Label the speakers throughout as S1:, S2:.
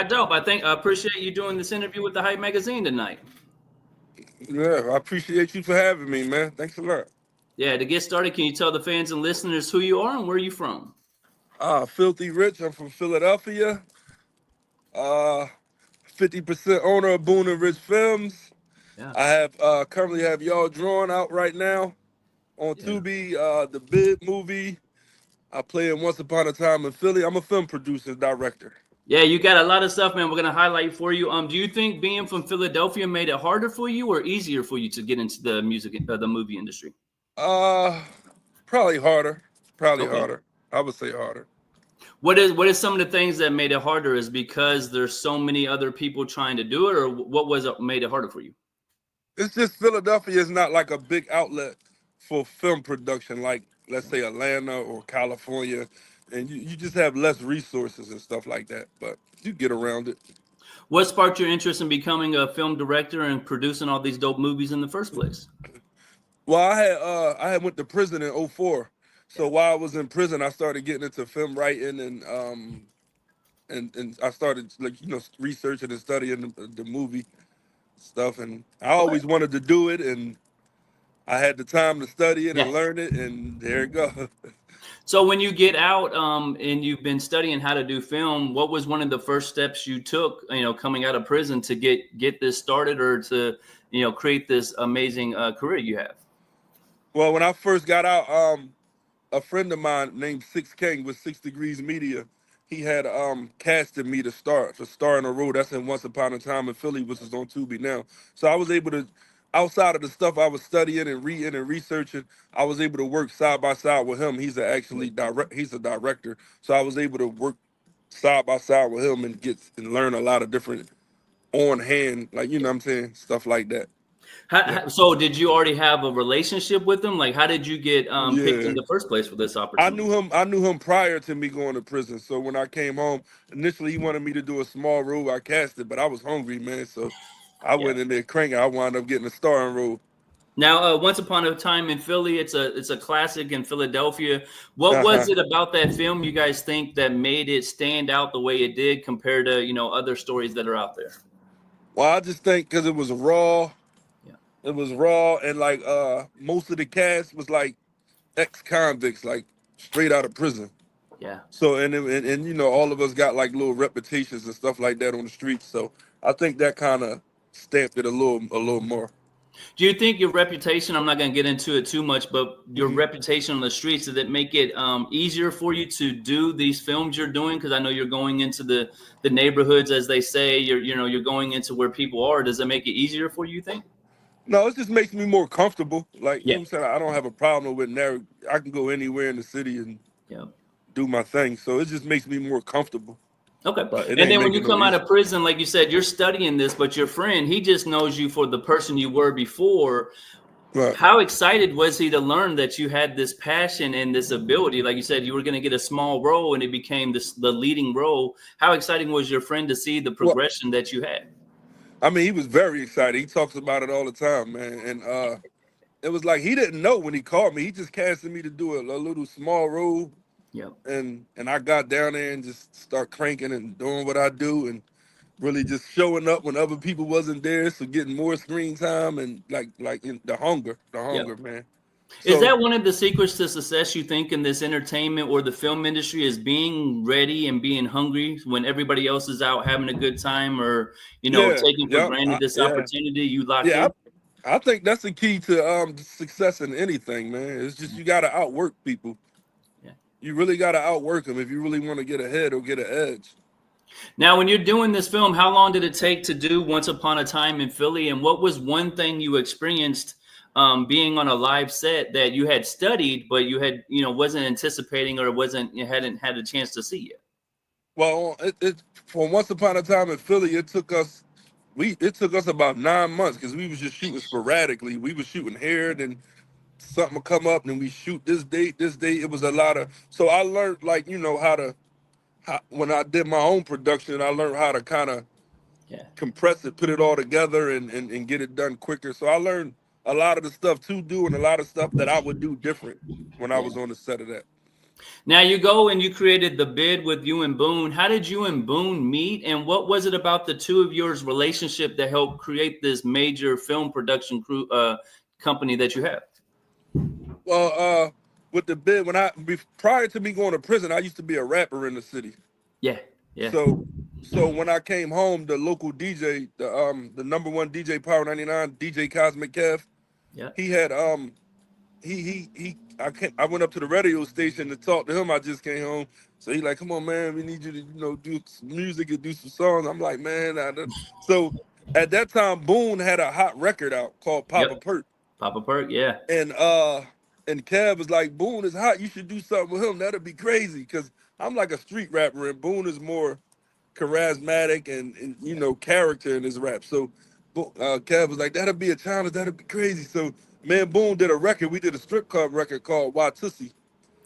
S1: Dope. I appreciate you doing this interview with the Hype Magazine tonight.
S2: Yeah, I appreciate you for having me, man. Thanks a lot.
S1: Yeah, to get started, can you tell the fans and listeners who you are and where you from?
S2: Filthy Rich. I'm from Philadelphia. Uh, 50% owner of Boone and Rich Films.
S1: Yeah,
S2: I have currently have y'all drawn out right now on
S1: yeah.
S2: Tubi. The Bid movie. I play in Once Upon a Time in Philly. I'm a film producer, director.
S1: Yeah, you got a lot of stuff, man. We're gonna highlight for you. Do you think being from Philadelphia made it harder for you or easier for you to get into the the movie industry?
S2: Uh, Probably harder. Probably
S1: Okay.
S2: harder. I would say harder.
S1: What is some of the things that made it harder? Is because there's so many other people trying to do it, or what was it made it harder for you?
S2: It's just Philadelphia is not like a big outlet for film production, like let's say Atlanta or California, and you just have less resources and stuff like that. But you get around it.
S1: What sparked your interest in becoming a film director and producing all these dope movies in the first place?
S2: Well, I had went to prison in '04. So while I was in prison, I started getting into film writing and I started researching and studying the movie stuff, and I
S1: Okay.
S2: always wanted to do it, and I had the time to study it
S1: Yeah.
S2: and learn it, and there it goes.
S1: So when you get out and you've been studying how to do film, what was one of the first steps you took, coming out of prison to get this started or to, create this amazing career you have?
S2: Well, when I first got out, a friend of mine named Six King with 6 Degrees Media, he had casted me to star in a role that's in Once Upon a Time in Philly, which is on Tubi now. So I was able to, outside of the stuff I was studying and reading and researching, I was able to work side by side with him. He's a director, so I was able to work side by side with him and get and learn a lot of different on hand, like what I'm saying, stuff like that. Yeah,
S1: So did you already have a relationship with him? Like, how did you get picked in
S2: yeah.
S1: the first place for this
S2: I
S1: opportunity?
S2: knew him. I knew him prior to me going to prison. So when I came home, initially he wanted me to do a small role. I cast it, but I was hungry, man. So I
S1: Yeah.
S2: went in there cranking. I wound up getting a starring role.
S1: Now, Once Upon a Time in Philly, it's a classic in Philadelphia. What was
S2: Uh-huh.
S1: it about that film you guys think that made it stand out the way it did compared to other stories that are out there?
S2: Well, I just think because it was raw.
S1: Yeah,
S2: It was raw, and like most of the cast was like ex-convicts, like straight out of prison.
S1: yeah.
S2: So and all of us got like little reputations and stuff like that on the streets. So I think that kind of stamped it a little more.
S1: Do you think your reputation? I'm not going to get into it too much, but your
S2: Hmm.
S1: reputation on the streets, did it make it easier for you to do these films you're doing? Because I know you're going into the neighborhoods, as they say. You're going into where people are. Does it make it easier for you? You think?
S2: No, it just makes me more comfortable. Like,
S1: Yeah,
S2: what I'm saying? I don't have a problem with narrow. I can go anywhere in the city and
S1: yeah.
S2: do my thing. So it just makes me more comfortable.
S1: Okay.
S2: But it
S1: And
S2: ain't
S1: then when
S2: making
S1: you
S2: no
S1: come out
S2: easy.
S1: of prison, like you said, you're studying this, but your friend, he just knows you for the person you were before.
S2: Right.
S1: How excited was he to learn that you had this passion and this ability? Like you said, you were going to get a small role and it became the leading role. How exciting was your friend to see the
S2: Well,
S1: progression that you had?
S2: I mean, he was very excited. He talks about it all the time, man. And it was like he didn't know when he called me. He just casted me to do a little small role,
S1: Yep.
S2: and I got down there and just start cranking and doing what I do and really just showing up when other people wasn't there. So getting more screen time and like in the
S1: Yep.
S2: hunger, man.
S1: Is
S2: So
S1: that one of the secrets to success you think in this entertainment or the film industry is being ready and being hungry when everybody else is out having a good time or,
S2: yeah,
S1: taking for
S2: yeah,
S1: granted this
S2: yeah,
S1: opportunity you locked
S2: yeah.
S1: in?
S2: I think that's the key to success in anything, man. It's just you got to outwork people.
S1: Yeah.
S2: You really got to outwork them if you really want to get ahead or get an edge.
S1: Now, when you're doing this film, how long did it take to do Once Upon a Time in Philly? And what was one thing you experienced being on a live set that you had studied, but you had, wasn't anticipating or wasn't, you hadn't had a chance to see yet?
S2: Well, it for Once Upon a Time in Philly, it took us about 9 months because we was just shooting sporadically. We was shooting here, then something would come up, and we shoot this date, this date. It was a lot of. So I learned like when I did my own production, I learned how to kind of
S1: Yeah.
S2: compress it, put it all together, and get it done quicker. So I learned a lot of the stuff to do and a lot of stuff that I would do different when I
S1: Yeah.
S2: was on the set of that.
S1: Now you go and you created the bid with you and Boone. How did you and Boone meet, and what was it about the two of yours relationship that helped create this major film production company that you have?
S2: Well, with the bid, prior to me going to prison, I used to be a rapper in the city.
S1: Yeah, yeah,
S2: So, when I came home, the local DJ, the number one DJ Power 99, DJ Cosmic Kev,
S1: yeah.
S2: he had I went up to the radio station to talk to him. I just came home, so he like, come on, man, we need you to do some music and do some songs. I'm like, man, so at that time, Boone had a hot record out called Papa
S1: Yep.
S2: Perk,
S1: Papa Perk. Yeah.
S2: and Kev was like, Boone is hot. You should do something with him. That'd be crazy, because I'm like a street rapper, and Boone is more charismatic and character in his rap. So Kev was like, that'll be a challenge. That'll be crazy. So me and Boone did a record. We did a strip club record called Watusi.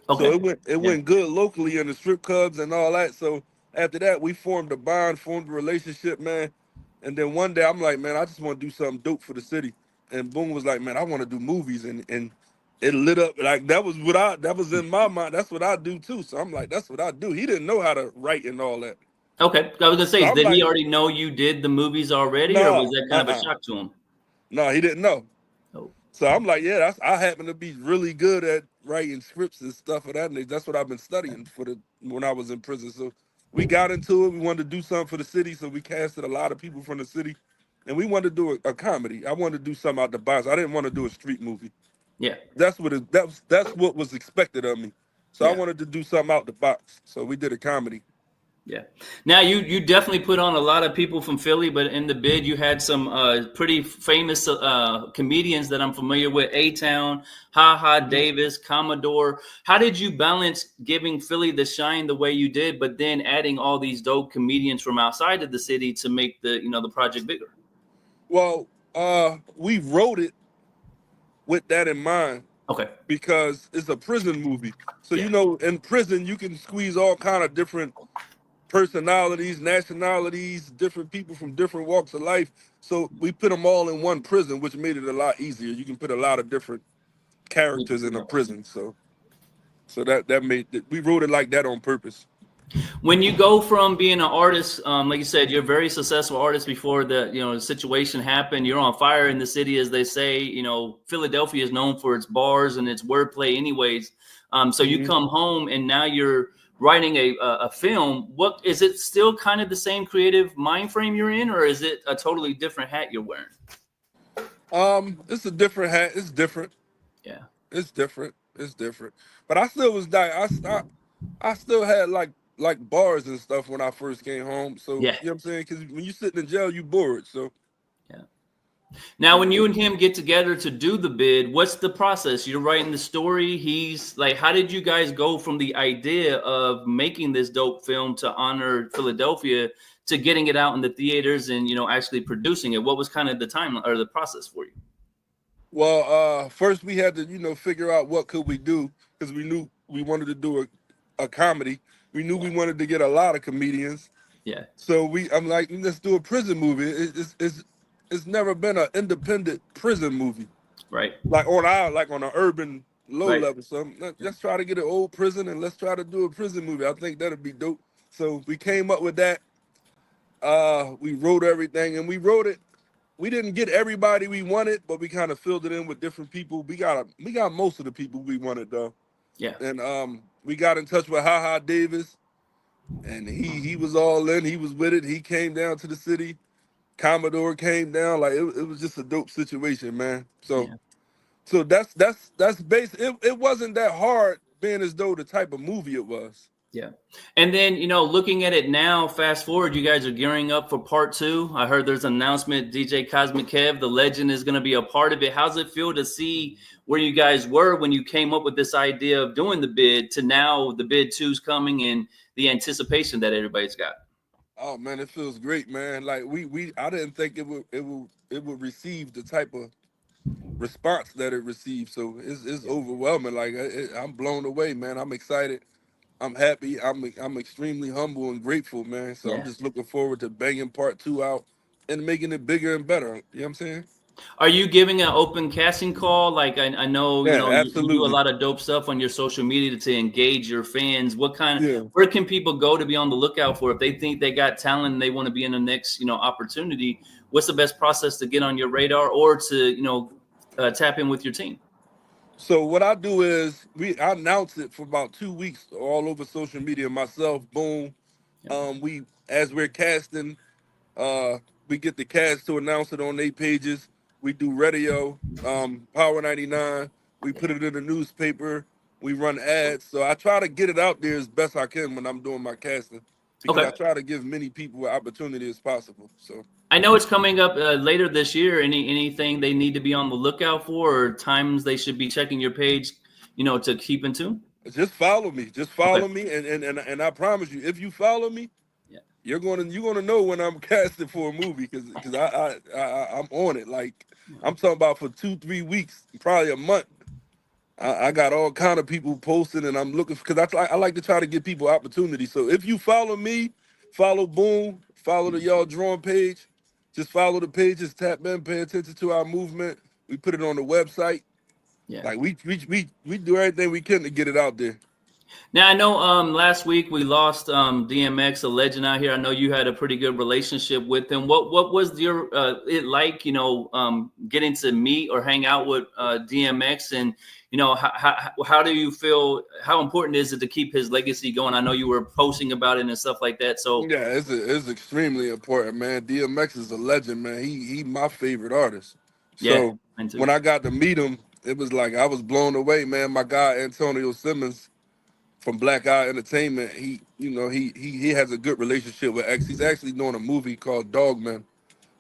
S2: So
S1: Okay.
S2: it
S1: Yeah.
S2: went good locally in the strip clubs and all that. So after that, we formed a bond, formed a relationship, man. And then one day I'm like, man, I just want to do something dope for the city. And Boone was like, man, I want to do movies, and it lit up like that was in my mind. That's what I do too. So I'm like, that's what I do. He didn't know how to write and all that.
S1: Okay. I was gonna
S2: So
S1: say,
S2: I'm
S1: did he
S2: like,
S1: already know you did the movies already, or was
S2: no,
S1: that kind of a shock to him?
S2: no, he didn't know.
S1: Oh,
S2: So I'm like, yeah, I happen to be really good at writing scripts and stuff of that nature. That's what I've been studying when I was in prison. So we got into it. We wanted to do something for the city, so we casted a lot of people from the city, and we wanted to do a comedy. I wanted to do something out the box. I didn't want to do a street movie.
S1: yeah,
S2: That's what was expected of me. So I
S1: yeah.
S2: wanted to do something out the box. So we did a comedy.
S1: Yeah. Now you definitely put on a lot of people from Philly, but in the bid you had some pretty famous comedians that I'm familiar with: A Town, Ha Ha
S2: Mhm.
S1: Davis, Commodore. How did you balance giving Philly the shine the way you did, but then adding all these dope comedians from outside of the city to make the project bigger?
S2: Well, we wrote it with that in mind,
S1: Okay.
S2: because it's a prison movie. So
S1: Yeah.
S2: in prison you can squeeze all kind of different personalities, nationalities, different people from different walks of life. So we put them all in one prison, which made it a lot easier. You can put a lot of different characters in a prison. So that made it, we wrote it like that on purpose.
S1: When you go from being an artist, like you said, you're a very successful artist before the situation happened. You're on fire in the city, as they say. Philadelphia is known for its bars and its wordplay, anyways. So you
S2: hmm
S1: come home and now you're writing a film. What is it? Still kind of the same creative mind frame you're in, or is it a totally different hat you're wearing?
S2: it's a different hat. It's different.
S1: Yeah,
S2: It's different. It's different. But I still was dying. I still had like bars and stuff when I first came home. So
S1: yeah,
S2: you know what I'm saying? Because when you sitting in jail, you bored. So
S1: yeah. Now, when you and him get together to do the bid, what's the process? You're writing the story. He's like, how did you guys go from the idea of making this dope film to honor Philadelphia to getting it out in the theaters and actually producing it? What was kind of the timeline or the process for you?
S2: well, first we had to figure out what could we do, because we knew we wanted to do a comedy. We knew we wanted to get a lot of comedians.
S1: Yeah,
S2: So I'm like, let's do a prison movie. It's never been an independent prison movie
S1: right,
S2: like on an urban low
S1: right.
S2: level. So let's try to get an old prison, and let's try to do a prison movie. I think that'd be dope. So we came up with that. We wrote everything, and we wrote it. We didn't get everybody we wanted, but we kind of filled it in with different people. We got most of the people we wanted though,
S1: Yeah,
S2: and we got in touch with Ha Ha Davis, and he was all in. He was with it. He came down to the city. Commodore came down. Like it was just a dope situation, man. So
S1: yeah.
S2: that's basic. It wasn't that hard, being as though the type of movie it was.
S1: Yeah. And then, looking at it now, fast forward, you guys are gearing up for part two. I heard there's an announcement, DJ Cosmic Kev, the legend, is going to be a part of it. How's it feel to see where you guys were when you came up with this idea of doing the bid to now the bid two's coming and the anticipation that everybody's got?
S2: Oh man, it feels great, man. Like I didn't think it would receive the type of response that it received. So it's
S1: Yeah.
S2: overwhelming. Like I'm blown away, man. I'm excited. I'm happy. I'm extremely humble and grateful, man. So I'm
S1: Yeah.
S2: just looking forward to banging part two out and making it bigger and better. You know what I'm saying?
S1: Are you giving an open casting call? Like I know,
S2: Yeah,
S1: you do a
S2: absolutely.
S1: lot of dope stuff on your social media to engage your fans.
S2: Yeah.
S1: Where can people go to be on the lookout for if they think they got talent and they want to be in the next, opportunity? What's the best process to get on your radar or to, tap in with your team?
S2: So what I do is I announce it for about 2 weeks all over social media myself. Boom.
S1: Yeah.
S2: We as we're casting, uh, we get the cast to announce it on their pages. We do radio, Power 99. We
S1: Yeah.
S2: put it in the newspaper. We run ads. So I try to get it out there as best I can when I'm doing my casting, because
S1: Okay.
S2: I try to give many people an opportunity as possible. So
S1: I know it's coming up later this year. Anything they need to be on the lookout for, or times they should be checking your page, to keep in tune?
S2: just follow me. Just
S1: Okay.
S2: follow me, and I promise you, if you follow me,
S1: Yeah.
S2: you're gonna know when I'm casting for a movie, because I'm on it. Like, I'm talking about for 2-3 weeks, probably a month. I got all kind of people posting, and I'm looking because I like to try to give people opportunity. So if you follow me, follow Boom, follow the Y'all Drawing page, just follow the pages, tap in, pay attention to our movement. We put it on the website.
S1: Yeah.
S2: Like, we do everything we can to get it out there.
S1: Now I know last week we lost DMX, a legend out here. I know you had a pretty good relationship with him. What was your it like, getting to meet or hang out with DMX, and how do you feel? How important is it to keep his legacy going? I know you were posting about it and stuff like that. So
S2: Yeah, it's extremely important, man. DMX is a legend, man. He my favorite artist.
S1: yeah,
S2: So
S1: mine too.
S2: when I got to meet him, it was like I was blown away, man. My guy Antonio Simmons from Black Eye Entertainment, he has a good relationship with X. He's actually doing a movie called Dogman.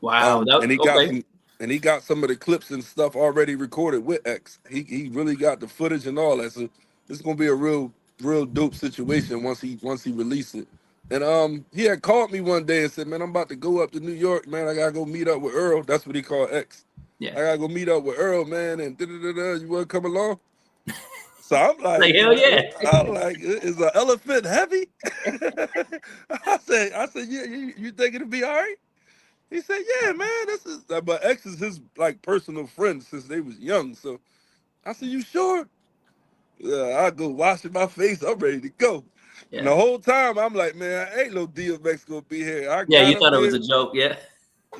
S1: Wow.
S2: And
S1: That okay.
S2: he got some of the clips and stuff already recorded with X. He really got the footage and all that. So it's gonna be a real dope situation once he release it. And he had called me one day and said, "Man, I'm about to go up to New York, man. I gotta go meet up with Earl." That's what he called X.
S1: Yeah.
S2: I gotta go meet up with Earl, man, and you wanna come along? So I'm
S1: Like
S2: like,
S1: hell yeah.
S2: is an elephant heavy? I said, yeah, you think it'll be all right? He said, "Yeah, man, this is." But X is his like personal friend since they was young. So I said, "You sure?" Yeah, I go washing my face. I'm ready to go. And
S1: Yeah.
S2: the whole time I'm like, "Man, ain't no DMX gonna be here." I
S1: Yeah.
S2: got
S1: You
S2: up
S1: thought it was
S2: there.
S1: a joke. Yeah.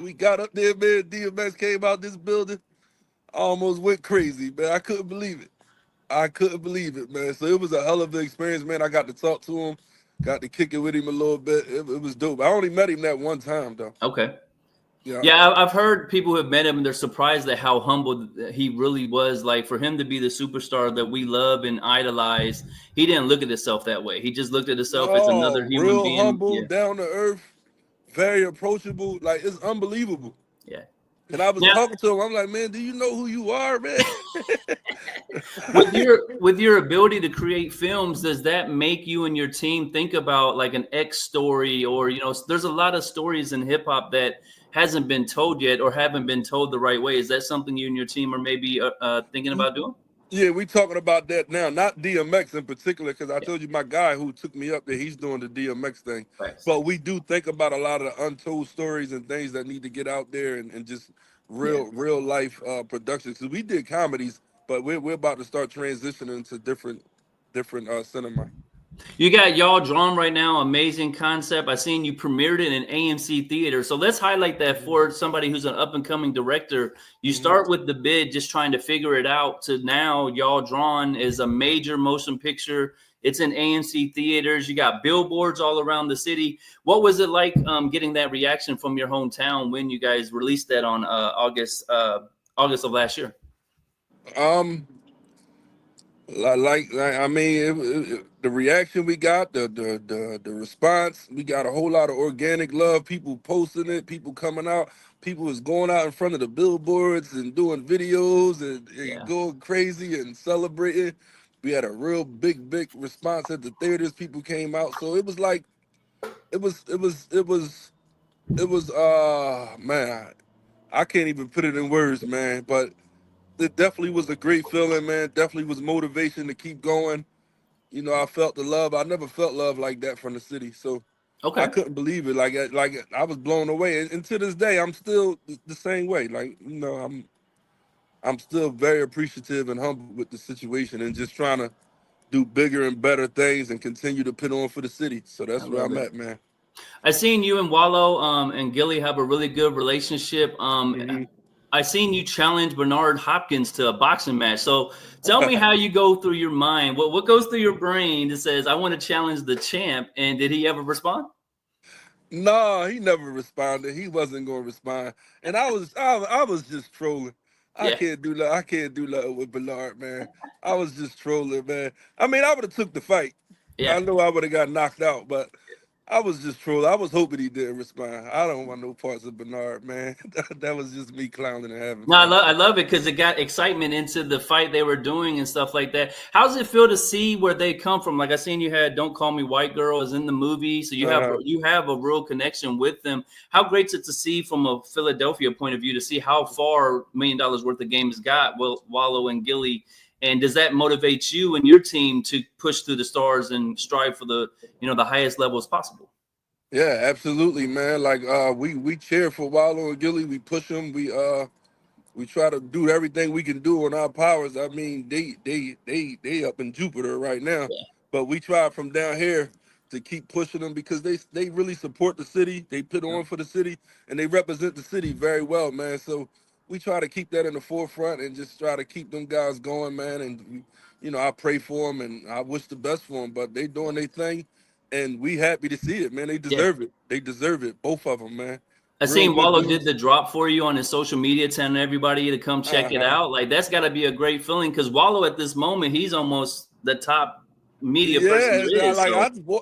S2: We got up there, man. DMX came out this building. I almost went crazy, man. I couldn't believe it. I couldn't believe it, man. So it was a hell of an experience, man. I got to talk to him, got to kick it with him a little bit. It was dope. I only met him that one time, though.
S1: Okay.
S2: Yeah.
S1: Yeah, I've heard people who have met him and they're surprised at how humble he really was. Like for him to be the superstar that we love and idolize, he didn't look at himself that way. He just looked at himself as another
S2: No,
S1: human
S2: real
S1: being.
S2: humble,
S1: Yeah,
S2: down to earth, very approachable. Like, it's unbelievable.
S1: yeah.
S2: And I was
S1: Now,
S2: talking to him. I'm like, "Man, do you know who you are, man?"
S1: with your ability to create films, does that make you and your team think about like an X story, or there's a lot of stories in hip hop that hasn't been told yet or haven't been told the right way. Is that something you and your team are maybe thinking about doing?
S2: Yeah, we talking about that now. Not DMX in particular, because I
S1: Yeah,
S2: told you my guy who took me up there, he's doing the DMX thing.
S1: thanks.
S2: But we do think about a lot of the untold stories and things that need to get out there, and just
S1: Yeah.
S2: real life productions. Because we did comedies, but we're about to start transitioning to different cinema.
S1: You got Y'all Drawn right now, amazing concept. I seen you premiered it in AMC theater. So let's highlight that
S2: Hmm.
S1: for somebody who's an up and coming director. You
S2: Hmm.
S1: start with the bid, just trying to figure it out, to now Y'all Drawn is a major motion picture. It's in AMC theaters. You got billboards all around the city. What was it like getting that reaction from your hometown when you guys released that on August of last year?
S2: Um, I mean, the reaction we got, the response, we got a whole lot of organic love. People posting it, people coming out, people was going out in front of the billboards and doing videos and
S1: Yeah.
S2: going crazy and celebrating. We had a real big response at the theaters. People came out, so it was like it was man, I can't even put it in words, man. But it definitely was a great feeling, man. Definitely was motivation to keep going. I felt the love. I never felt love like that from the city. So I
S1: Okay.
S2: couldn't believe it. Like I was blown away. And to this day, I'm still the same way. Like, I'm still very appreciative and humble with the situation and just trying to do bigger and better things and continue to put on for the city. So
S1: I
S2: that's where
S1: love
S2: I'm
S1: it.
S2: at, man.
S1: I seen you and Wallow and Gilly have a really good relationship.
S2: Hmm.
S1: I seen you challenge Bernard Hopkins to a boxing match. So tell me how you go through your mind. What goes through your brain that says I want to challenge the champ? And did he ever respond?
S2: No, he never responded. He wasn't gonna respond. And I was just trolling.
S1: Yeah,
S2: I can't do nothing with Bernard, man. I was just trolling, man. I mean, I would have took the fight.
S1: yeah.
S2: I know I would have got knocked out, but I was just trolling. I was hoping he didn't respond. I don't want no parts of Bernard, man. That was just me clowning and having
S1: No,
S2: fun.
S1: I love it because it got excitement into the fight they were doing and stuff like that. How does it feel to see where they come from? Like I seen you had "Don't Call Me White Girl" is in the movie, so
S2: Uh-huh.
S1: you have a real connection with them. How great is it to see from a Philadelphia point of view to see how far $1 million worth of games got Wallow and Gilly, and does that motivate you and your team to push through the stars and strive for the highest levels possible?
S2: Yeah, absolutely, man. Like we cheer for Wallow and Gilly. We push them. We try to do everything we can do on our powers. I mean, they up in Jupiter right now,
S1: Yeah,
S2: but we try from down here to keep pushing them because they really support the city. They put
S1: yeah,
S2: on for the city and they represent the city very well, man. So we try to keep that in the forefront and just try to keep them guys going, man. And I pray for them and I wish the best for them. But they doing their thing, and we happy to see it, man. They
S1: yeah.
S2: deserve it. They deserve it, both of them, man.
S1: I
S2: Real
S1: seen
S2: good
S1: Wallow did
S2: dudes.
S1: the drop for you on his social media, telling everybody to come check
S2: Uh
S1: it
S2: huh.
S1: out. Like that's got to be a great feeling because Wallow at this moment he's almost the top media person
S2: Yeah,
S1: there is. So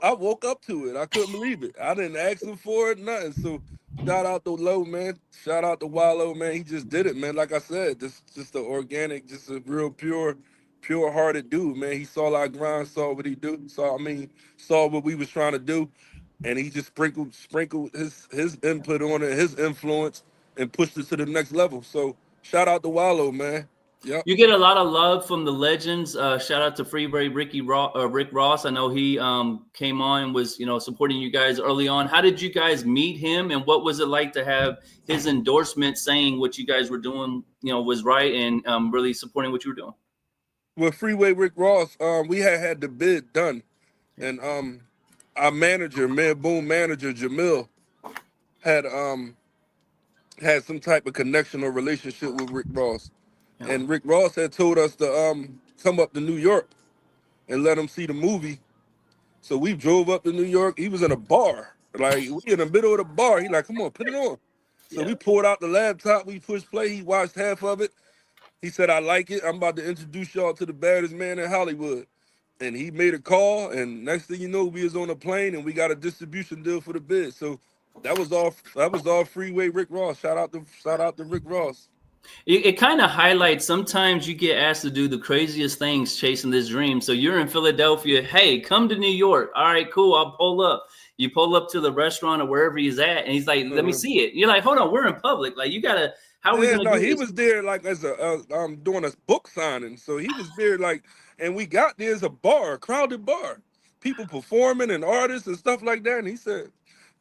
S2: I woke up to it. I couldn't believe it. I didn't ask him for it, nothing. So shout out to Low, man. Shout out to Wallow, man. He just did it, man. Like I said, just a organic, just a real pure hearted dude, man. He saw our grind, saw what he do, saw what we was trying to do, and he just sprinkled his input on it, his influence, and pushed it to the next level. So shout out to Wallow, man. Yep.
S1: you get a lot of love from the legends. Shout out to Freeway Rick Ross. I know he came on and was supporting you guys early on. How did you guys meet him, and what was it like to have his endorsement saying what you guys were doing was right and really supporting what you were doing?
S2: With Freeway Rick Ross, we had the bid done,
S1: Yeah,
S2: and our manager, Man Boom manager Jamil, had had some type of connection or relationship with Rick Ross,
S1: yeah,
S2: and Rick Ross had told us to come up to New York and let him see the movie. So we drove up to New York. He was in a bar, like we in the middle of the bar. He like, come on, put it on. So
S1: yeah.
S2: we pulled out the laptop. We pushed play. He watched half of it. He said, I like it. I'm about to introduce y'all to the baddest man in Hollywood. And he made a call, and next thing you know, we was on a plane and we got a distribution deal for the bid. So that was all Freeway Rick Ross. Shout out to Rick Ross.
S1: It kind of highlights sometimes you get asked to do the craziest things chasing this dream. So you're in Philadelphia. Hey, come to New York. All right, cool. I'll pull up. You pull up to the restaurant or wherever he's at, and he's like, "Let me
S2: Uh-huh.
S1: see it." You're like, "Hold on, we're in public. Like, you gotta. How are we
S2: Yeah,
S1: gonna
S2: no,
S1: do
S2: he
S1: this?"
S2: was there like as a doing a book signing. So he was there like, and we got there as a bar, a crowded bar, people performing and artists and stuff like that. And he said,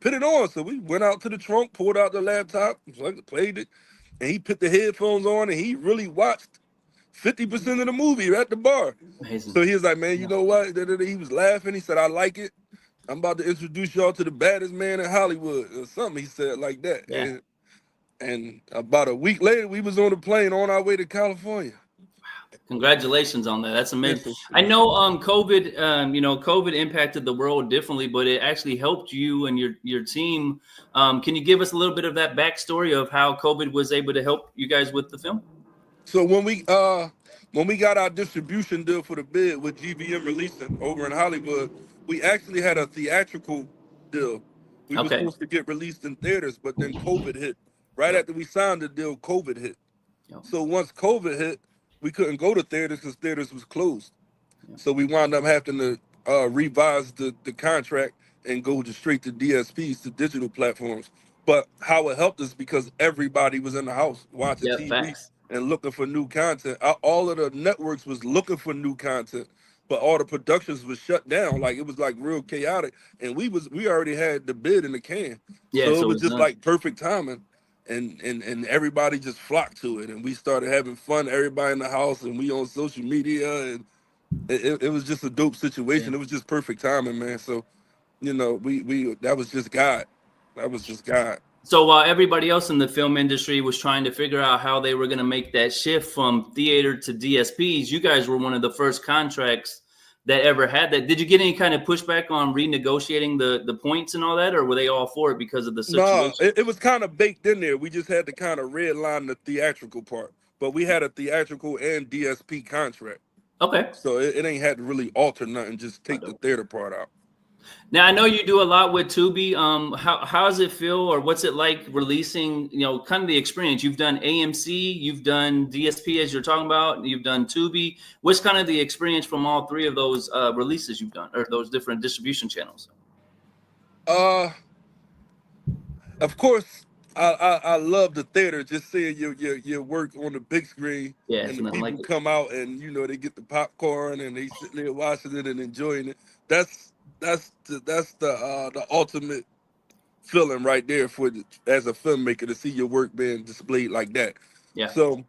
S2: "Put it on." So we went out to the trunk, pulled out the laptop, played it, and he put the headphones on, and he really watched 50% of the movie at the bar.
S1: Amazing.
S2: So he was like, "Man, you
S1: Yeah,
S2: know what?" He was laughing. He said, "I like it. I'm about to introduce y'all to the baddest man in Hollywood," or something. He said like that,
S1: yeah.
S2: and about a week later, we was on the plane on our way to California.
S1: Congratulations on that. That's amazing.
S2: Yes, yes,
S1: I
S2: yes.
S1: know COVID impacted the world differently, but it actually helped you and your team. Can you give us a little bit of that backstory of how COVID was able to help you guys with the film?
S2: So when we got our distribution deal for the bid with GVM releasing over in Hollywood, we actually had a theatrical deal. We were
S1: Okay.
S2: supposed to get released in theaters, but then COVID hit. Right
S1: Yep.
S2: after we signed the deal, COVID hit.
S1: Yep.
S2: So once COVID hit, we couldn't go to theaters because theaters was closed.
S1: Yep.
S2: So we wound up having to revise the contract and go to straight to DSPs, to digital platforms. But how it helped us because everybody was in the house watching
S1: Yep.
S2: TV
S1: Facts.
S2: and looking for new content. All of the networks was looking for new content, but all the productions was shut down. Like it was like real chaotic, and we already had the bid in the can,
S1: Yeah,
S2: so it
S1: so
S2: was
S1: it's
S2: just
S1: done.
S2: like perfect timing. And everybody just flocked to it, and we started having fun. Everybody in the house, and we on social media, and it was just a dope
S1: Yeah.
S2: situation. It was just perfect timing, man. So we that was just God. That was just God.
S1: So while everybody else in the film industry was trying to figure out how they were going to make that shift from theater to DSPs, you guys were one of the first contracts that ever had that. Did you get any kind of pushback on renegotiating the points and all that, or were they all for it because of the
S2: No,
S1: situation?
S2: it was kind of baked in there. We just had to kind of redline the theatrical part, but we had a theatrical and DSP contract,
S1: Okay.
S2: so it ain't had to really alter nothing. Just
S1: I
S2: take the
S1: don't.
S2: theater part out.
S1: Now I know you do a lot with Tubi. How does it feel, or what's it like releasing? Kind of the experience. You've done AMC, you've done DSP as you're talking about, you've done Tubi. What's kind of the experience from all three of those releases you've done, or those different distribution channels?
S2: Uh, of course, I love the theater. Just seeing your work on the big screen,
S1: Yeah,
S2: and
S1: it's
S2: the
S1: nothing
S2: people
S1: like it.
S2: come out and they get the popcorn and they sit there watching it and enjoying it. That's the ultimate feeling right there as a filmmaker to see your work being displayed like that.
S1: Yeah.
S2: So,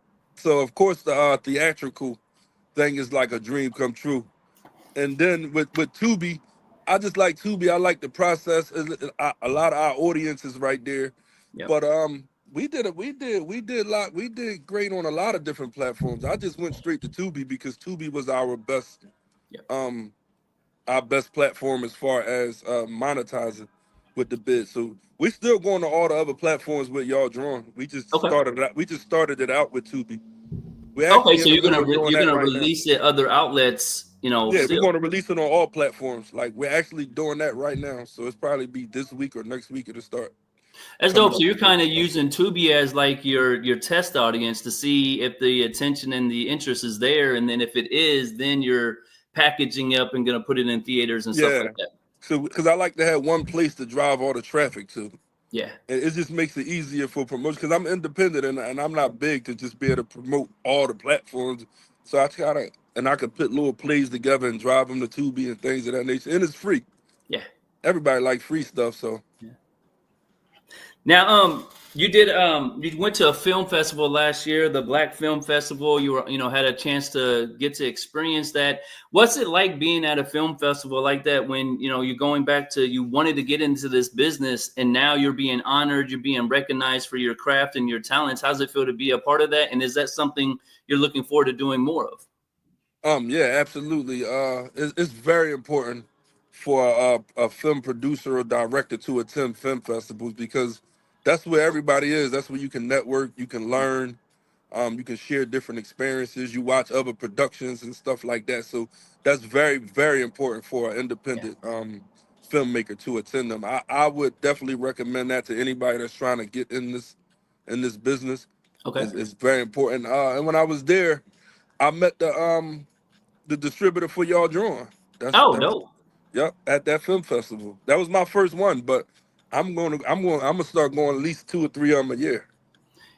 S2: of course the theatrical thing is like a dream come true. And then with Tubi, I just like Tubi. I like the process. A lot of our audience is right there,
S1: Yep.
S2: but we did great on a lot of different platforms. I just went straight to Tubi because Tubi was
S1: Yep.
S2: um our best platform as far as monetizing with the bid. So we still going to all the other platforms with y'all drawing.
S1: Okay.
S2: We just started it out with Tubi. We're
S1: Okay.
S2: actually
S1: So
S2: in the
S1: you're
S2: middle
S1: gonna
S2: of doing
S1: you're
S2: that
S1: gonna
S2: right now.
S1: release it other outlets,
S2: Yeah, we're
S1: still.
S2: going to release it on all platforms. Like we're actually doing that right now. So it's probably be this week or next week it'll start
S1: That's
S2: coming
S1: dope. So
S2: up
S1: you're
S2: with
S1: kind
S2: different
S1: of
S2: stuff.
S1: using Tubi as like your test audience to see if the attention and the interest is there, and then if it is, then you're packaging up and gonna put it in theaters and stuff
S2: Yeah.
S1: like that.
S2: So because I like to have one place to drive all the traffic to.
S1: Yeah.
S2: And it just makes it easier for promotion because I'm independent and I'm not big to just be able to promote all the platforms. So I try to, and I can put little plays together and drive them to Tubi and things of that nature. And it's free.
S1: Yeah.
S2: Everybody like free stuff. So
S1: Yeah. Now, you went to a film festival last year, the Black Film Festival. You were, had a chance to get to experience that. What's it like being at a film festival like that when, you're going back to, you wanted to get into this business and now you're being honored, you're being recognized for your craft and your talents. How's it feel to be a part of that? And is that something you're looking forward to doing more of?
S2: yeah, absolutely. It's very important for a film producer or director to attend film festivals because that's where everybody is. That's where you can network, you can learn, you can share different experiences. You watch other productions and stuff like that. So that's very, very important for an
S1: Yeah.
S2: independent filmmaker to attend them. I would definitely recommend that to anybody that's trying to get in this business.
S1: Okay.
S2: It's very important. And when I was there, I met the distributor for y'all drawing.
S1: Oh,
S2: That's
S1: dope.
S2: Yep, at that film festival. That was my first one, but I'm gonna start going at least 2 or 3 of them a year.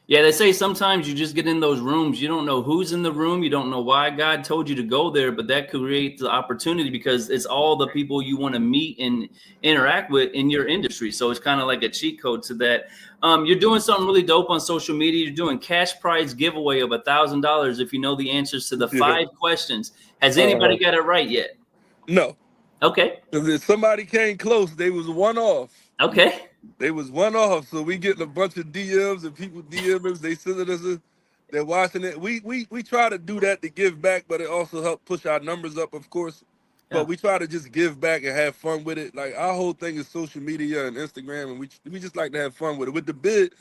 S1: Yeah, they say sometimes you just get in those rooms, you don't know who's in the room, you don't know why God told you to go there, but that creates the opportunity because it's all the people you want to meet and interact with in your industry. So it's kind of like a cheat code to that. You're doing something really dope on social media. You're doing cash prize giveaway of $1,000 if you know the answers to the
S2: Yeah.
S1: 5 questions. Has
S2: Uh,
S1: anybody got it right yet?
S2: no,
S1: Okay.
S2: because if somebody came close, they was one off.
S1: Okay.
S2: They was one off. So we getting a bunch of DMs and people DM us. They sending us. They're watching it. We try to do that to give back, but it also help push our numbers up, of course. But
S1: Yeah.
S2: we try to just give back and have fun with it. Like our whole thing is social media and Instagram, and we just like to have fun with it. With the bid,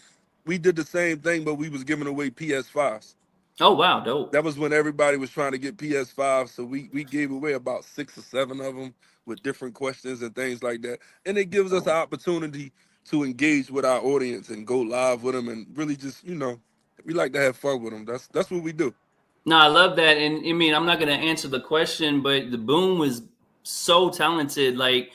S2: we did the same thing, but we was giving away PS5s.
S1: Oh, wow. Dope.
S2: That was when everybody was trying to get PS5, so we gave away about 6 or 7 of them with different questions and things like that. And it gives us an opportunity to engage with our audience and go live with them and really just we like to have fun with them. That's what we do.
S1: No, I love that. And I mean, I'm not going to answer the question, but the Boom was so talented. Like,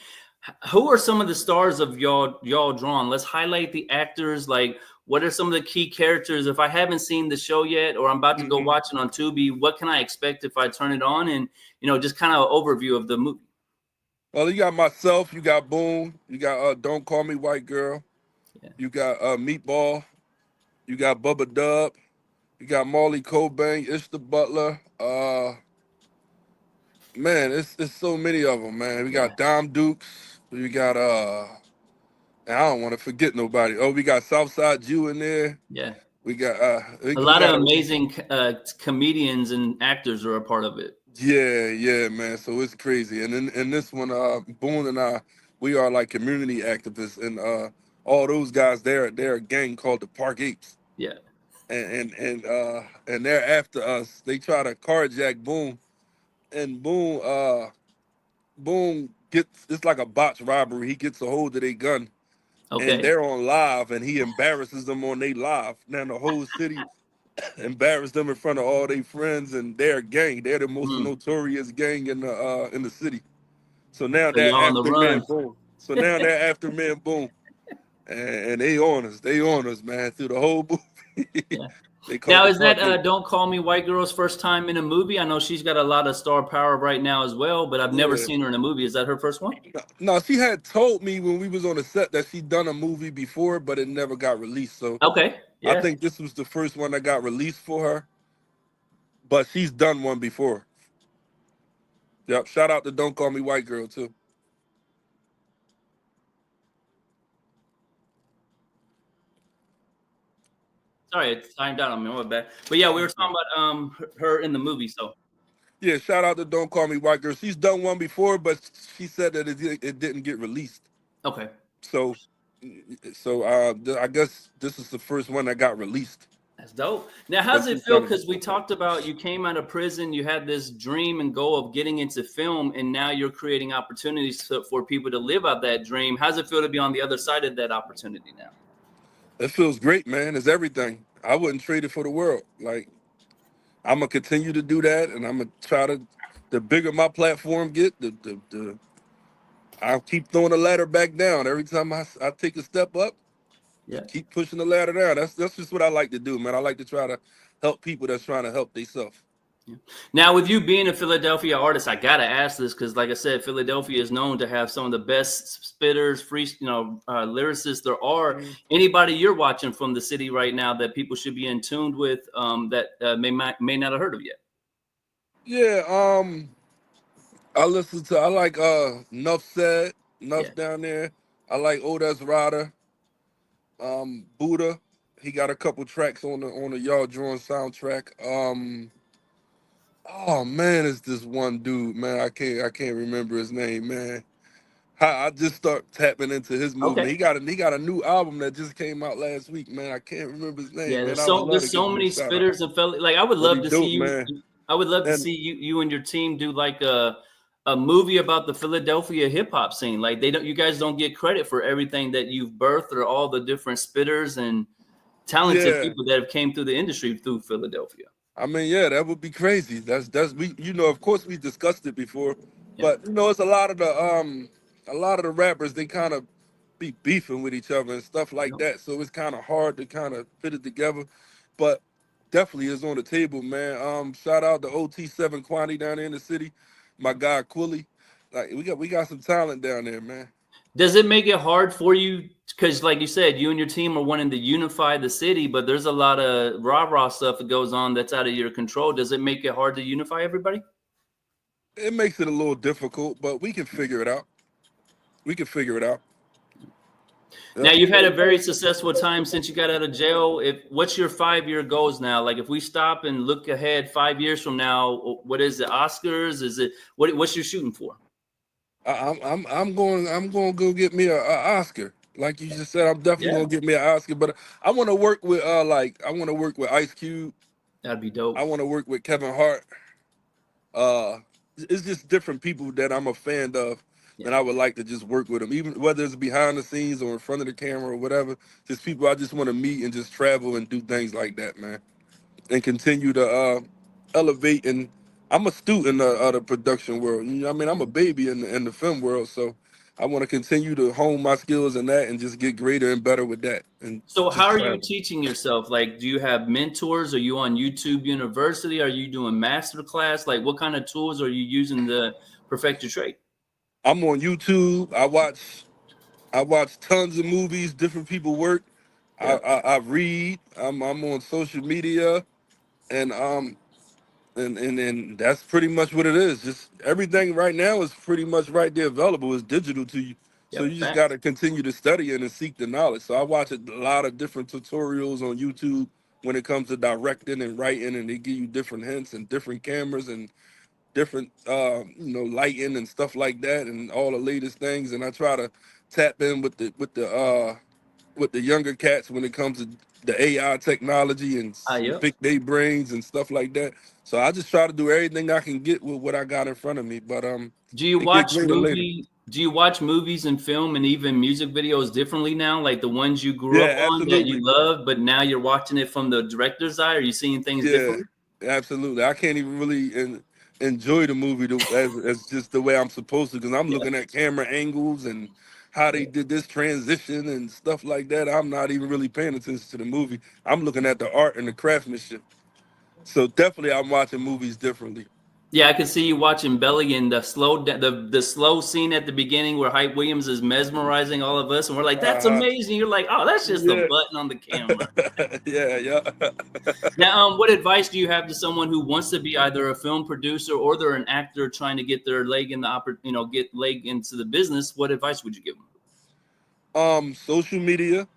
S1: Who are some of the stars of y'all drawn? Let's highlight the actors. Like, what are some of the key characters? If I haven't seen the show yet, or I'm about to go
S2: Hmm.
S1: watch it on Tubi, what can I expect if I turn it on? And just kind of overview of the movie.
S2: Well, you got myself, you got Boone, you got Don't Call Me White Girl,
S1: Yeah.
S2: you got Meatball, you got Bubba Dub, you got Marley Cobain, Ish the Butler. Man, it's so many of them, man. We
S1: Yeah.
S2: got Dom Dukes, we got and I don't want to forget nobody. Oh, we got Southside Jew in there.
S1: Yeah.
S2: We got
S1: A
S2: we
S1: lot of
S2: got a
S1: amazing comedians and actors are a part of it.
S2: yeah, man. So it's crazy. And in this one, Boone and I, we are like community activists, and all those guys, they're a gang called the Park Apes,
S1: Yeah.
S2: and they're after us. They try to carjack Boone, and Boone gets, it's like a botched robbery. He gets a hold of their gun, and
S1: Okay.
S2: they're on live, and he embarrasses them on their live. Now the whole city embarrassed them in front of all their friends, and their gang. They're the most
S1: Mm.
S2: notorious gang in the city. So now
S1: So
S2: they're
S1: y'all on the
S2: after
S1: run.
S2: Man Boom. So now they're after Man Boom, and they on us. They on us, man, through the whole movie.
S1: Yeah.
S2: They called
S1: Now,
S2: the
S1: is that
S2: Park Eight.
S1: Don't Call Me White Girl's first time in a movie? I know she's got a lot of star power right now as well, but I've never
S2: Yeah.
S1: seen her in a movie. Is that her first one?
S2: No, she had told me when we was on the set that she'd done a movie before, but it never got released. So
S1: Okay.
S2: I
S1: Yeah.
S2: think this was the first one that got released for her. But she's done one before. Yep. Shout out to Don't Call Me White Girl too.
S1: Sorry, it timed out on me. My bad. But yeah, we were talking about her in the movie. So
S2: Yeah, shout out to Don't Call Me White Girl. She's done one before, but she said that it didn't get released.
S1: okay,
S2: So, I guess this is the first one that got released.
S1: that's dope. Now, how
S2: But
S1: does it
S2: she's
S1: feel?
S2: done it
S1: Because we
S2: before.
S1: talked about you came out of prison, you had this dream and goal of getting into film, and now you're creating opportunities for people to live out that dream. How does it feel to be on the other side of that opportunity now?
S2: It feels great, man. It's everything. I wouldn't trade it for the world. Like, I'm gonna continue to do that, and I'm gonna try to. The bigger my platform get, the I'll keep throwing the ladder back down every time I take a step up.
S1: Yeah.
S2: Keep pushing the ladder down. That's just what I like to do, man. I like to try to help people that's trying to help themselves.
S1: Yeah. Now, with you being a Philadelphia artist, I gotta ask this because, like I said, Philadelphia is known to have some of the best spitters, lyricists there are. Anybody you're watching from the city right now that people should be in tuned with that may not have heard of yet?
S2: Yeah, I like Nuff Said,
S1: Yeah.
S2: Nuff down there. I like Odas Rada, Buddha. He got a couple tracks on the Y'all Drawing soundtrack. Oh man, it's this one dude, man. I can't remember his name, man. I just start tapping into his movement.
S1: Okay.
S2: He got a new album that just came out last week, man. I can't remember his name,
S1: Yeah.
S2: man. I would love to
S1: There's
S2: give
S1: so
S2: him a
S1: many
S2: shout out.
S1: spitters and Philly. Like I would
S2: But he
S1: love to see
S2: dope,
S1: you.
S2: man.
S1: I would love to
S2: And
S1: see you and your team do like a movie about the Philadelphia hip hop scene. Like you guys don't get credit for everything that you've birthed or all the different spitters and talented
S2: yeah,
S1: people that have came through the industry through Philadelphia.
S2: I mean, yeah, that would be crazy. That's we, of course we discussed it before,
S1: Yeah.
S2: but it's a lot of the rappers, they kind of be beefing with each other and stuff like
S1: Yep.
S2: that. So it's kind of hard to kind of fit it together, but definitely is on the table, man. Shout out to OT7 Quantity down there in the city, my guy Quilly. Like we got some talent down there, man.
S1: Does it make it hard for you? Because, like you said, you and your team are wanting to unify the city, but there's a lot of rah rah stuff that goes on that's out of your control. Does it make it hard to unify everybody?
S2: It makes it a little difficult, but we can figure it out. We can figure it out.
S1: Now
S2: Yep.
S1: you've had a very successful time since you got out of jail. What's your 5 year goals now? Like if we stop and look ahead 5 years from now, what is it? Oscars? Is it what's you shooting for?
S2: I'm going to go get me a Oscar. Like you just said, I'm definitely
S1: Yeah,
S2: going to get me an Oscar. But I want to work with I want to work with Ice Cube.
S1: that'd be
S2: I
S1: dope.
S2: want to work with Kevin Hart. Uh, it's just different people that I'm a fan of,
S1: Yeah.
S2: and I would like to just work with them, even whether it's behind the scenes or in front of the camera or whatever. Just people I just want to meet and just travel and do things like that, man, and continue to elevate. And I'm a student of the production world. You know, what I mean, I'm a baby in the film world, so I want to continue to hone my skills in that and just get greater and better with that, and
S1: So how
S2: just
S1: are you
S2: travel.
S1: teaching yourself? Like, do you have mentors? Are you on YouTube University? Are you doing master class? Like, what kind of tools are you using to perfect your trade?
S2: I'm on YouTube. I watch tons of movies, different people work.
S1: Yeah,
S2: I read. I'm on social media, and and that's pretty much what it is. Just everything right now is pretty much right there available. It's digital to you, so
S1: yep,
S2: you just got
S1: facts.
S2: to continue to study it and seek the knowledge. So I watch a lot of different tutorials on YouTube when it comes to directing and writing, and they give you different hints and different cameras and different lighting and stuff like that, and all the latest things. And I try to tap in with the younger cats when it comes to the AI technology and
S1: Yep.
S2: pick their brains and stuff like that. So I just try to do everything I can get with what I got in front of me. But
S1: Do you
S2: it get
S1: watch
S2: greater later.
S1: movies and film and even music videos differently now? Like the ones you grew up
S2: Yeah,
S1: on that you
S2: absolutely.
S1: love, but now you're watching it from the director's eye? Are you seeing things
S2: Yeah,
S1: differently?
S2: absolutely. I can't even really enjoy the movie as just the way I'm supposed to, because I'm
S1: Yeah,
S2: looking at camera angles and how they
S1: yeah.
S2: did this transition and stuff like that. I'm not even really paying attention to the movie. I'm looking at the art and the craftsmanship. So definitely, I'm watching movies differently.
S1: Yeah, I could see you watching Belly and the slow scene at the beginning where Hype Williams is mesmerizing all of us, and we're like, "That's
S2: Uh,
S1: amazing." You're like, "Oh, that's just a
S2: yeah,
S1: button on the camera."
S2: yeah, yeah.
S1: Now, what advice do you have to someone who wants to be either a film producer or they're an actor trying to get their leg in the get leg into the business? What advice would you give them?
S2: Social media.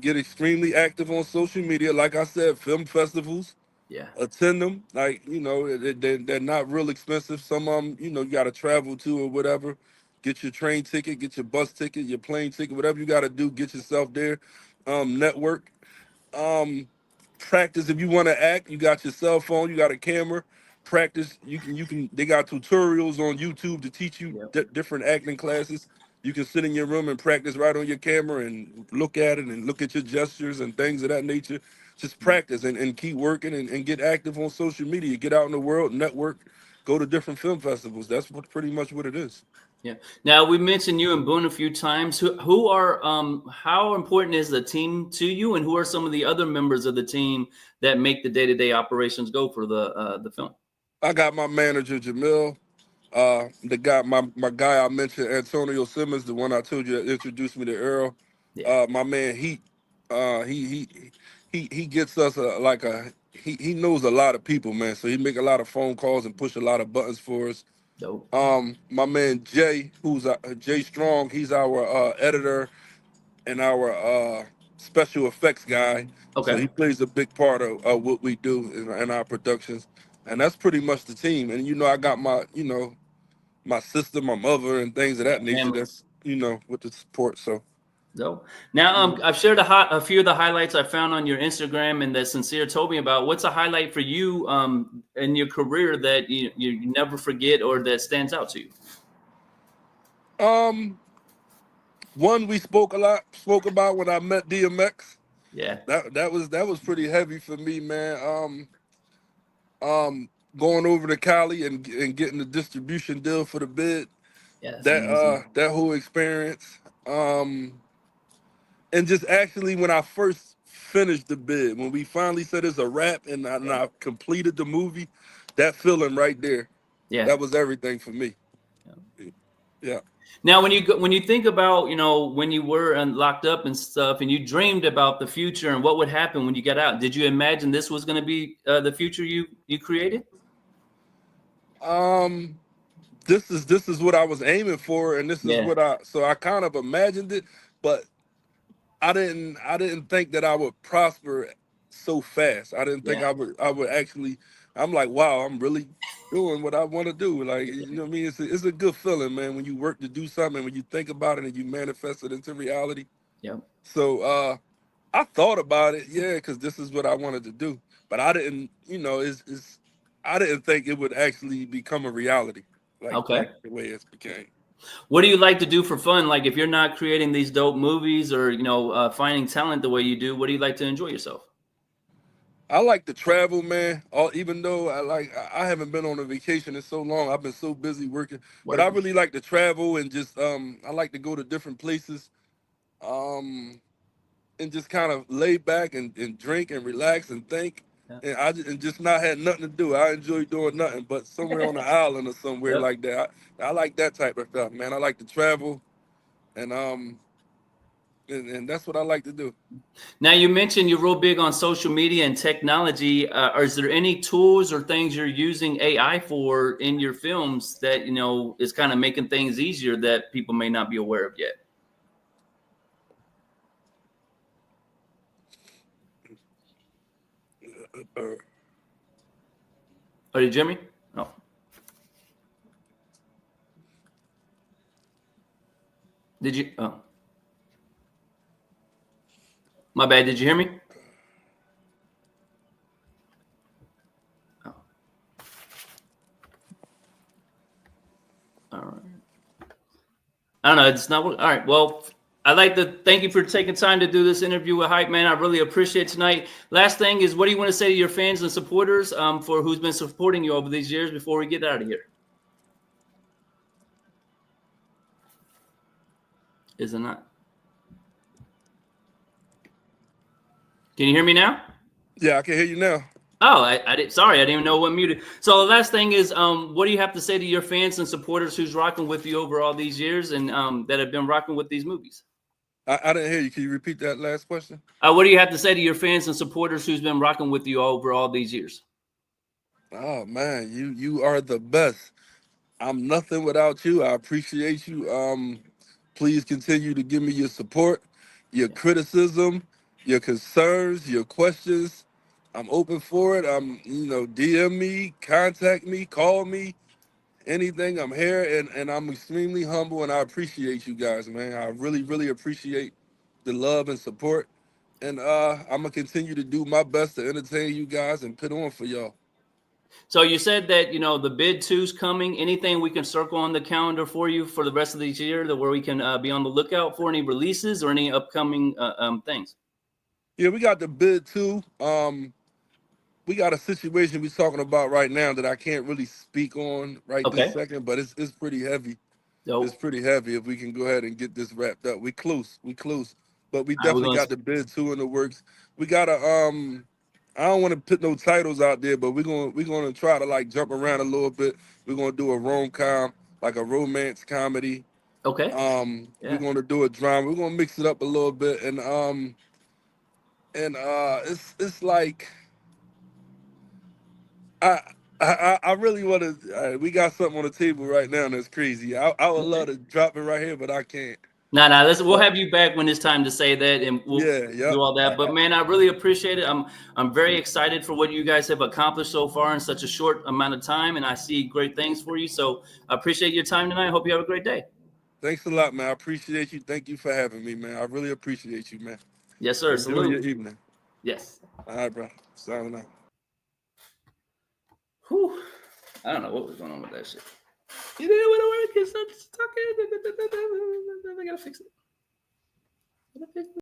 S2: Get extremely active on social media. Like I said, film festivals.
S1: Yeah,
S2: Attend them. Like, they're not real expensive. Some of them, you got to travel to or whatever. Get your train ticket, get your bus ticket, your plane ticket, whatever you got to do. Get yourself there. Network. Um, Practice if you want to act. You got your cell phone. You got a camera. Practice. You can. They got tutorials on YouTube to teach you
S1: yeah,
S2: different acting classes. You can sit in your room and practice right on your camera and look at it and look at your gestures and things of that nature. Just practice and keep working and get active on social media. Get out in the world, network, go to different film festivals. That's pretty much what it is.
S1: yeah. Now we mentioned you and Boone a few times. How important is the team to you, and who are some of the other members of the team that make the day to day operations go for the film?
S2: I got my manager Jamil. My guy I mentioned, Antonio Simmons, the one I told you that introduced me to Earl.
S1: Yeah,
S2: My man Heat. He gets us he knows a lot of people, man. So he make a lot of phone calls and push a lot of buttons for us.
S1: dope.
S2: My man Jay, who's Jay Strong, he's our editor and our special effects guy. So
S1: Okay.
S2: he plays a big part of what we do in our productions, and that's pretty much the team. And I got my sister, my mother, and things of
S1: Yeah,
S2: that nature.
S1: family.
S2: That's with the support. So
S1: Dope. Now,
S2: mm.
S1: I've shared a few of the highlights I found on your Instagram and that Sincere told me about. What's a highlight for you in your career that you never forget or that stands out to you?
S2: um, one we spoke about when I met DMX.
S1: Yeah.
S2: That was pretty heavy for me, man. Going over to Cali and getting the distribution deal for the bid.
S1: Yeah, that's
S2: That
S1: amazing.
S2: that whole experience. And just actually when I first finished the bid, when we finally said it's a wrap and
S1: Yeah.
S2: I completed the movie, that feeling right there,
S1: Yeah.
S2: that was everything for me.
S1: Yeah.
S2: Yeah.
S1: Now, when you think about when you were locked up and stuff, and you dreamed about the future and what would happen when you got out, did you imagine this was going to be the future you created?
S2: Um, this is what I was aiming for, and this is
S1: Yeah.
S2: what I kind of imagined it, but I didn't think that I would prosper so fast. I didn't think
S1: Yeah.
S2: I would actually. I'm like, wow, I'm really doing what I want to do. Like, you know what I mean? It's a good feeling, man, when you work to do something, when you think about it and you manifest it into reality.
S1: Yeah.
S2: So I thought about it, yeah, because this is what I wanted to do. But I didn't, I didn't think it would actually become a reality
S1: Okay.
S2: like the way it's became.
S1: What do you like to do for fun? Like if you're not creating these dope movies or finding talent the way you do, what do you like to enjoy yourself?
S2: I like to travel, man. Even though I haven't been on a vacation in so long. I've been so busy working. But I
S1: Working.
S2: really like to travel and just I like to go to different places. Um and just kind of lay back and drink and relax and think.
S1: Yeah.
S2: And just not had nothing to do. I enjoy doing nothing but somewhere on the island or somewhere
S1: Yep.
S2: like that. I like that type of stuff, man. I like to travel and and that's what I like to do.
S1: Now you mentioned you're real big on social media and technology. Is there any tools or things you're using AI for in your films that is kind of making things easier that people may not be aware of yet?
S2: Uh,
S1: Oh, did you hear me? Oh, did you? Oh, my bad. Did you hear me? Oh, all right. I don't know. It's not. All right. Well, I'd like to thank you for taking time to do this interview with Hype Man. I really appreciate it tonight. Last thing is, what do you want to say to your fans and supporters for who's been supporting you over these years before we get out of here? Is it not? Can you hear me now?
S2: yeah, I can hear you now.
S1: Oh, I did. Sorry, I didn't even know what muted. So the last thing is, what do you have to say to your fans and supporters who's rocking with you over all these years and that have been rocking with these movies?
S2: I didn't hear you. Can you repeat that last question?
S1: What do you have to say to your fans and supporters who's been rocking with you over all these years?
S2: Oh man, you are the best. I'm nothing without you. I appreciate you. Please continue to give me your support, your
S1: Yeah.
S2: criticism, your concerns, your questions. I'm open for it. DM me, contact me, call me, anything. I'm here and I'm extremely humble and I appreciate you guys, man. I really, really appreciate the love and support. And I'm gonna continue to do my best to entertain you guys and put on for y'all.
S1: So you said that the bid two's coming. Anything we can circle on the calendar for you for the rest of this year, that where we can be on the lookout for any releases or any upcoming things?
S2: Yeah, we got the bid too. We got a situation we're talking about right now that I can't really speak on right this
S1: Okay.
S2: second, but it's pretty heavy. It's
S1: So
S2: pretty heavy. If we can go ahead and get this wrapped up, we close. We close. But we
S1: we're
S2: definitely
S1: going.
S2: got the bid two in the works. We got a I don't want to put no titles out there, but we're gonna try to like jump around a little bit. We're gonna do a rom-com, like a romance comedy.
S1: Okay.
S2: We're
S1: Yeah.
S2: gonna do a drama. We're gonna mix it up a little bit, and it's like I I really want to. We got something on the table right now that's crazy. I would love
S1: Okay.
S2: to drop it right here, but I can't.
S1: No. Listen, we'll
S2: But
S1: have you back when it's time to say that, and we'll
S2: yeah, yep.
S1: do all that. But man, I really appreciate it. I'm very excited for what you guys have accomplished so far in such a short amount of time, and I see great things for you. So I appreciate your time tonight. I hope you have a great day.
S2: Thanks a lot, man. I appreciate you. Thank you for having me, man. I really appreciate you, man.
S1: Yes, sir.
S2: Enjoy your
S1: Salute.
S2: evening.
S1: Yes.
S2: All right, bro. Signing out.
S1: Whew. I don't know what was going on with that shit. You didn't want to work. It's not stuck. I gotta fix it.